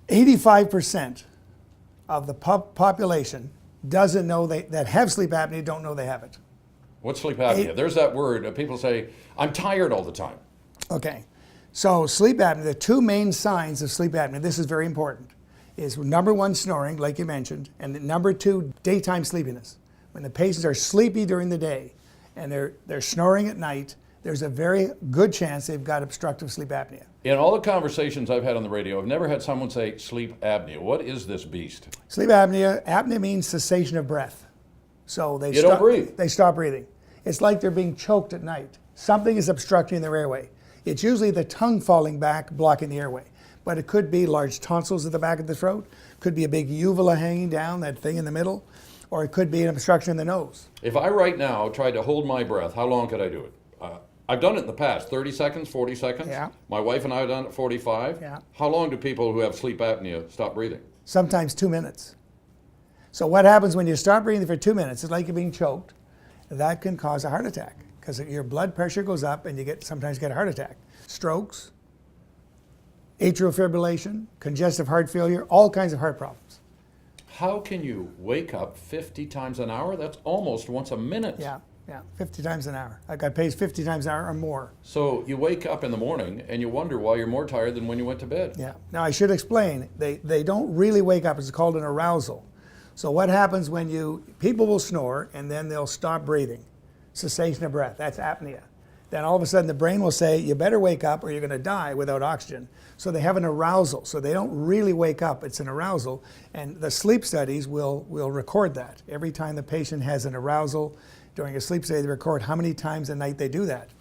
85% of the population doesn't know that have sleep apnea don't know they have it. What's sleep apnea? There's that word. People say, I'm tired all the time. Okay, so sleep apnea, the two main signs of sleep apnea, this is very important, is number one, snoring, like you mentioned, and number two, daytime sleepiness. When the patients are sleepy during the day and they're snoring at night, there's a very good chance they've got obstructive sleep apnea. In all the conversations I've had on the radio, I've never had someone say sleep apnea. What is this beast? Sleep apnea means cessation of breath. So they don't breathe. They stop breathing. It's like they're being choked at night. Something is obstructing their airway. It's usually the tongue falling back, blocking the airway. But it could be large tonsils at the back of the throat, could be a big uvula hanging down, that thing in the middle, or it could be an obstruction in the nose. If I right now tried to hold my breath, how long could I do it? I've done it in the past, 30 seconds, 40 seconds. Yeah. My wife and I have done it 45. Yeah. How long do people who have sleep apnea stop breathing? Sometimes 2 minutes. So what happens when you stop breathing for 2 minutes, it's like you're being choked. That can cause a heart attack because your blood pressure goes up and you sometimes get a heart attack. Strokes, atrial fibrillation, congestive heart failure, all kinds of heart problems. How can you wake up 50 times an hour? That's almost once a minute. Yeah, 50 times an hour. I got paid 50 times an hour or more. So you wake up in the morning and you wonder why you're more tired than when you went to bed. Yeah. Now I should explain, they don't really wake up. It's called an arousal. So what happens when people will snore and then they'll stop breathing. Cessation of breath, that's apnea. Then all of a sudden the brain will say, you better wake up or you're going to die without oxygen. So they have an arousal. So they don't really wake up, it's an arousal. And the sleep studies will record that. Every time the patient has an arousal during a sleep study, they record how many times a night they do that.